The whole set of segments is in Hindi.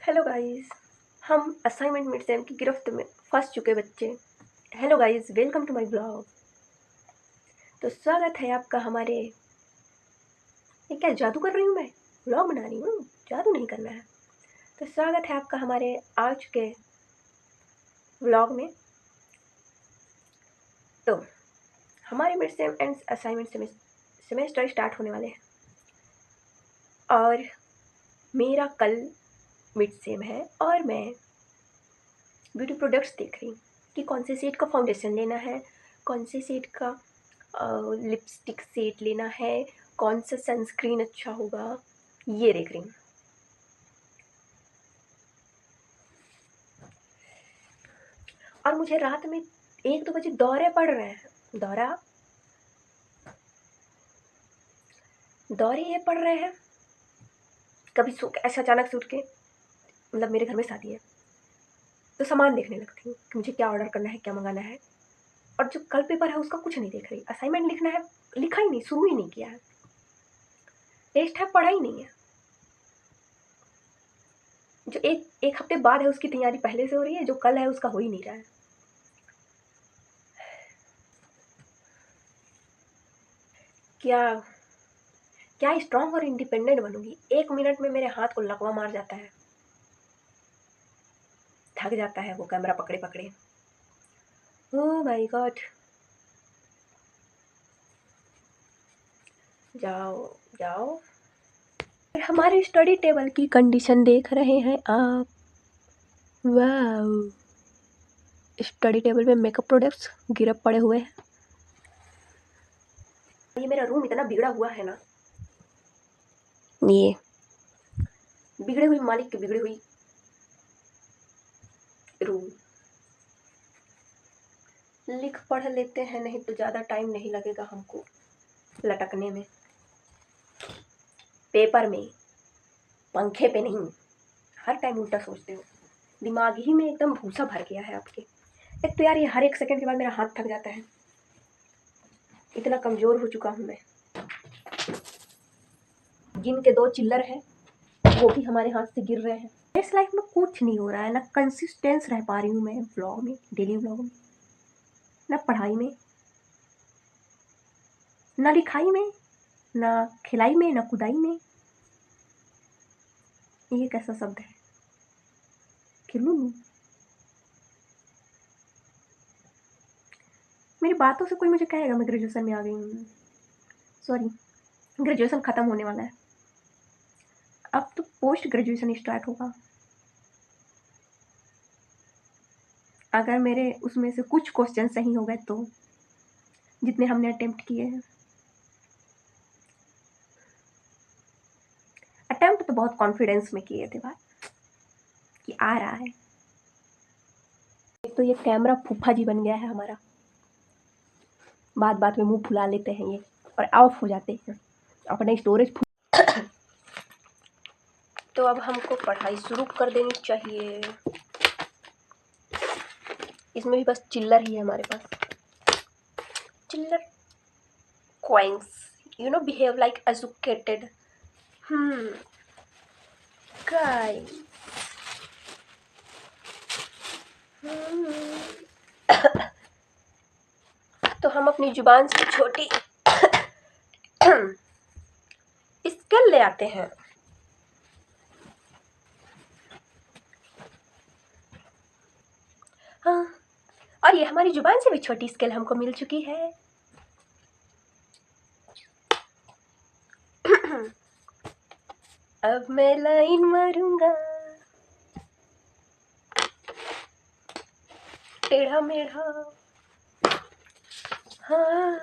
Hello guys. हम असाइनमेंट मिड सेम की गिरफ्त में फंस चुके बच्चे। Hello guys, welcome to my blog. तो स्वागत है आपका हमारे, ये क्या जादू कर रही हूँ मैं? ब्लॉग बना रही हूँ, जादू नहीं करना है। तो स्वागत है आपका हमारे आज के व्लॉग में। तो हमारे mid sem and assignment semester start होने वाले हैं और मेरा कल मिड सेम है और मैं ब्यूटी प्रोडक्ट्स देख रही हूँ कि कौन से शेड का फाउंडेशन लेना है, कौन से शेड का लिपस्टिक शेड लेना है, कौन सा सनस्क्रीन अच्छा होगा, ये देख रही हूँ। और मुझे रात में 1-2 बजे दौरे पड़ रहे हैं। दौरे ये पड़ रहे हैं, कभी ऐसा अचानक से उठ के, मतलब मेरे घर में शादी है तो सामान देखने लगती हूँ कि मुझे क्या ऑर्डर करना है, क्या मंगाना है। और जो कल पेपर है उसका कुछ नहीं देख रही। असाइनमेंट लिखना है, लिखा ही नहीं, शुरू ही नहीं किया है। टेस्ट है, पढ़ा ही नहीं है। जो एक एक हफ्ते बाद है उसकी तैयारी पहले से हो रही है, जो कल है उसका हो ही नहीं रहा है। क्या क्या स्ट्रांग और इंडिपेंडेंट बनूंगी? 1 मिनट में मेरे हाथ को लकवा मार जाता है, थक जाता है वो कैमरा पकड़े पकड़े। Oh my God. जाओ जाओ। हमारे स्टडी टेबल की कंडीशन देख रहे हैं आप? वाओ, स्टडी टेबल में मेकअप प्रोडक्ट्स गिरप पड़े हुए हैं। ये मेरा रूम इतना बिगड़ा हुआ है ना, ये बिगड़े हुई मालिक की बिगड़ी हुई रूम। लिख पढ़ लेते हैं, नहीं तो ज़्यादा टाइम नहीं लगेगा हमको लटकने में, पेपर में, पंखे पे नहीं। हर टाइम उल्टा सोचते हो, दिमाग ही में एकदम भूसा भर गया है आपके। एक तो यार ये हर एक सेकंड के बाद मेरा हाथ थक जाता है, इतना कमज़ोर हो चुका हूँ मैं। गिन के 2 चिल्लर है, वो भी हमारे हाथ से गिर रहे हैं। इस लाइफ में कुछ नहीं हो रहा है, ना कंसिस्टेंस रह पा रही हूँ मैं ब्लॉग में, डेली ब्लॉग में, ना पढ़ाई में, ना लिखाई में, ना खिलाई में, ना कुदाई में। ये कैसा शब्द है? खिलू। मेरी बातों से कोई मुझे कहेगा मैं ग्रेजुएशन में आ गई हूँ? सॉरी, ग्रेजुएशन ख़त्म होने वाला है, अब तो पोस्ट ग्रेजुएशन स्टार्ट होगा। अगर मेरे उसमें से कुछ क्वेश्चन सही हो गए तो, जितने हमने अटेम्प्ट किए हैं। अटेम्प्ट तो बहुत कॉन्फिडेंस में किए थे बात कि आ रहा है। एक तो ये कैमरा फूफा जी बन गया है हमारा, बात बात में मुंह फुला लेते हैं ये और ऑफ हो जाते हैं, अपने स्टोरेज तो अब हमको पढ़ाई शुरू कर देनी चाहिए। इसमें भी बस चिल्लर ही है हमारे पास, चिल्लर coins, behave like educated. Guys. तो हम अपनी जुबान से छोटी स्केल ले आते हैं। हाँ, और ये हमारी जुबान से भी छोटी स्केल हमको मिल चुकी है। अब मैं लाइन मारूंगा, टेढ़ा मेढ़ा। हाँ,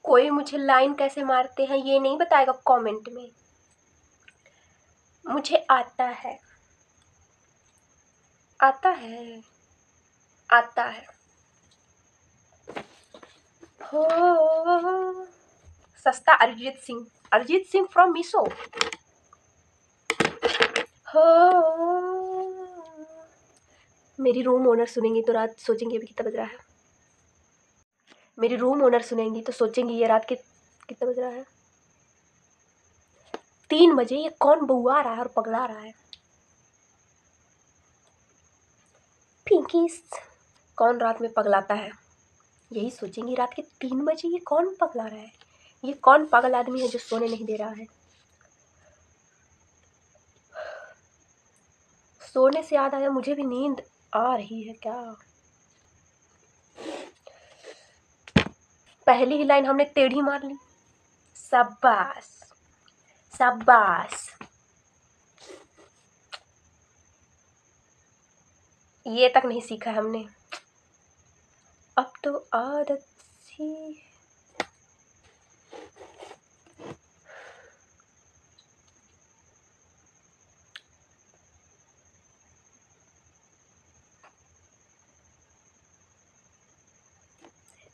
कोई मुझे लाइन कैसे मारते हैं ये नहीं बताएगा कमेंट में। मुझे आता है, आता है, आता है। हो सस्ता अरिजीत सिंह फ्रॉम मीशो। हो मेरी रूम ओनर सुनेंगे तो रात सोचेंगे अभी कितना बज रहा है। मेरी रूम ओनर सुनेंगी तो सोचेंगी ये रात के कितना बज रहा है, 3 बजे, ये कौन बउआ रहा है और पगला रहा है। पिंकीस, कौन रात में पगलाता है, यही सोचेंगी रात के 3 बजे ये कौन पगला रहा है, ये कौन पागल आदमी है जो सोने नहीं दे रहा है। सोने से याद आया, मुझे भी नींद आ रही है क्या। पहली ही लाइन हमने टेढ़ी मार ली। शाबाश शाबाश, ये तक नहीं सीखा हमने, अब तो आदत सी।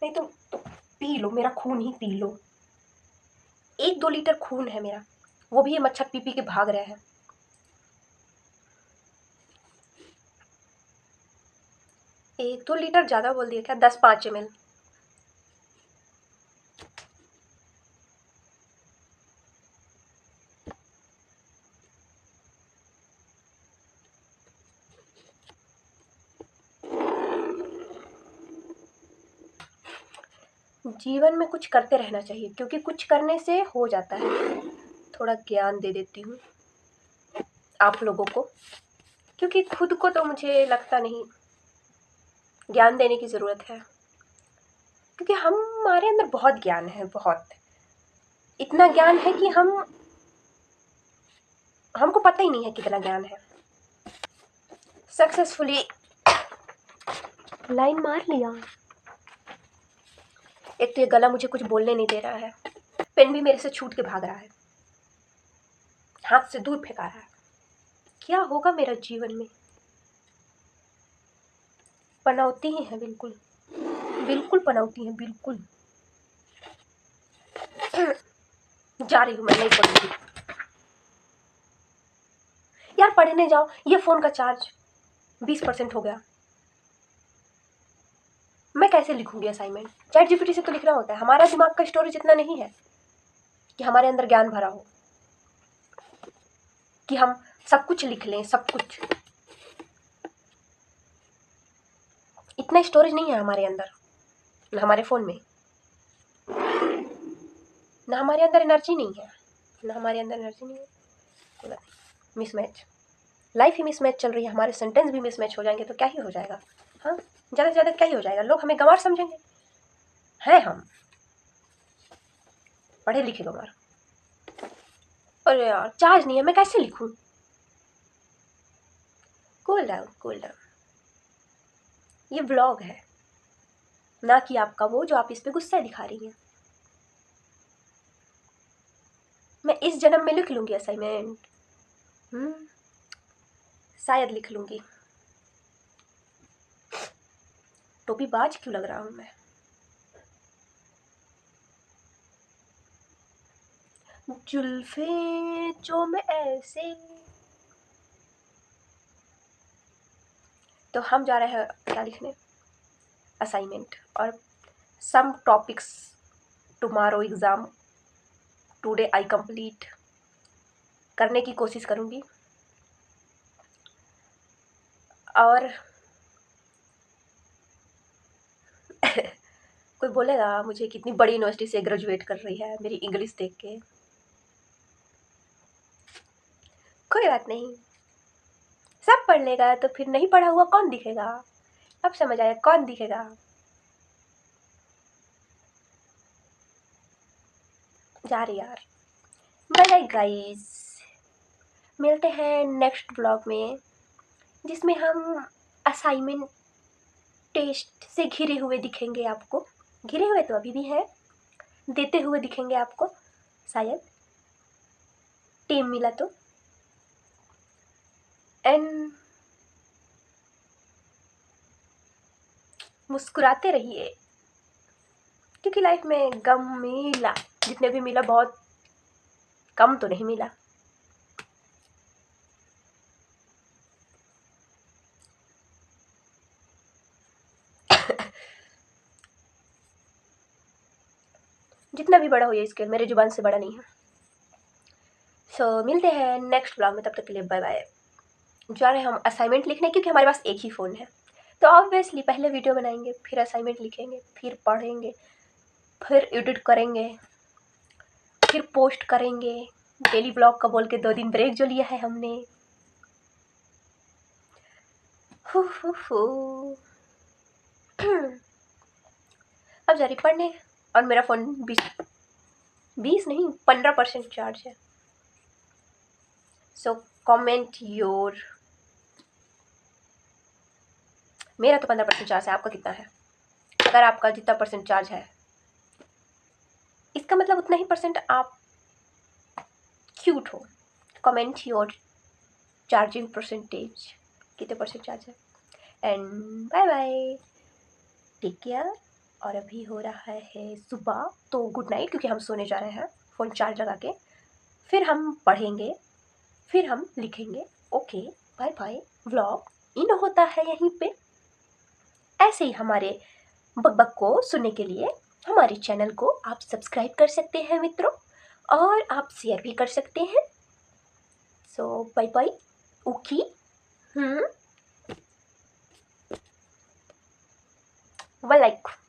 नहीं तो पी लो, मेरा खून ही पी लो, 1-2 लीटर खून है मेरा, वो भी ये मच्छर पी पी के भाग रहे हैं। 1-2 लीटर ज़्यादा बोल दिया क्या, 10-5 ml। जीवन में कुछ करते रहना चाहिए, क्योंकि कुछ करने से हो जाता है। थोड़ा ज्ञान दे देती हूँ आप लोगों को, क्योंकि खुद को तो मुझे लगता नहीं ज्ञान देने की ज़रूरत है, क्योंकि हमारे अंदर बहुत ज्ञान है, बहुत, इतना ज्ञान है कि हमको पता ही नहीं है कितना ज्ञान है। सक्सेसफुली लाइन मार लिया। एक तो ये गला मुझे कुछ बोलने नहीं दे रहा है, पेन भी मेरे से छूट के भाग रहा है, हाथ से दूर फेंका रहा है। क्या होगा मेरा जीवन में, पनौती ही है, बिल्कुल बिल्कुल पनौती है, बिल्कुल। जा रही हूँ मैं, नहीं पढ़ूंगी यार, पढ़ने जाओ, ये फ़ोन का चार्ज 20% हो गया, मैं कैसे लिखूंगी असाइनमेंट। चैट जीपीटी से तो लिखना होता है, हमारा दिमाग का स्टोरेज इतना नहीं है कि हमारे अंदर ज्ञान भरा हो, कि हम सब कुछ लिख लें, सब कुछ, इतना स्टोरेज नहीं है हमारे अंदर, ना हमारे फ़ोन में, ना हमारे अंदर एनर्जी नहीं है, ना हमारे अंदर एनर्जी नहीं है। मिसमैच, लाइफ ही मिसमैच चल रही है, हमारे सेंटेंस भी मिसमैच हो जाएंगे तो क्या ही हो जाएगा। हाँ, ज़्यादा से ज़्यादा क्या ही हो जाएगा, लोग हमें गंवार समझेंगे, हैं हम पढ़े लिखे गंवार। अरे यार, चार्ज नहीं है, मैं कैसे लिखूं। कूल डाउन, कूल डाउन, ये व्लॉग है, ना कि आपका वो जो आप इस पे गुस्सा दिखा रही हैं। मैं इस जन्म में लिख लूंगी असाइनमेंट, शायद लिख लूंगी। टोपी बाज क्यों लग रहा हूँ मैं। जुल्फे जो मैं ऐसे, तो हम जा रहे हैं क्या लिखने, असाइनमेंट, और some topics tomorrow exam, today I complete, करने की कोशिश करूँगी। और कोई बोलेगा मुझे कितनी बड़ी यूनिवर्सिटी से ग्रेजुएट कर रही है मेरी इंग्लिश देख के, कोई बात नहीं, सब पढ़ लेगा तो फिर नहीं पढ़ा हुआ कौन दिखेगा, अब समझ आया कौन दिखेगा। जा रही यार, बाय बाय गाइस, मिलते हैं नेक्स्ट ब्लॉग में, जिसमें हम असाइनमेंट टेस्ट से घिरे हुए दिखेंगे आपको, घिरे हुए तो अभी भी हैं, देते हुए दिखेंगे आपको शायद, टीम मिला तो। एंड मुस्कुराते रहिए, क्योंकि लाइफ में गम मिला, जितने भी मिला बहुत कम तो नहीं मिला। जितना भी बड़ा हो ये स्केल मेरे जुबान से बड़ा नहीं है। सो मिलते हैं नेक्स्ट ब्लॉग में, तब तक के लिए बाय बाय। जा रहे हैं हम असाइनमेंट लिखने, क्योंकि हमारे पास एक ही फ़ोन है, तो ऑब्वियसली पहले वीडियो बनाएंगे, फिर असाइनमेंट लिखेंगे, फिर पढ़ेंगे, फिर एडिट करेंगे, फिर पोस्ट करेंगे। डेली ब्लॉग का बोल के 2 दिन ब्रेक जो लिया है हमने। हु। अब जा रही पढ़ने, और मेरा फ़ोन 20 नहीं 15% चार्ज है। So comment your. मेरा तो 15% चार्ज है, आपका कितना है? अगर आपका जितना परसेंट चार्ज है, इसका मतलब उतना ही परसेंट आप क्यूट हो। कमेंट योर चार्जिंग परसेंटेज, कितने परसेंट चार्ज है। And bye bye, take care. और अभी हो रहा है सुबह, तो गुड नाइट, क्योंकि हम सोने जा रहे हैं फ़ोन चार्ज लगा के। फिर हम पढ़ेंगे, फिर हम लिखेंगे। Okay bye bye. Vlog in होता है यहीं पे। ऐसे ही हमारे बकबक को सुनने के लिए हमारे चैनल को आप सब्सक्राइब कर सकते हैं मित्रों, और आप शेयर भी कर सकते हैं। सो बाय बाय। ओके। वालेकुम।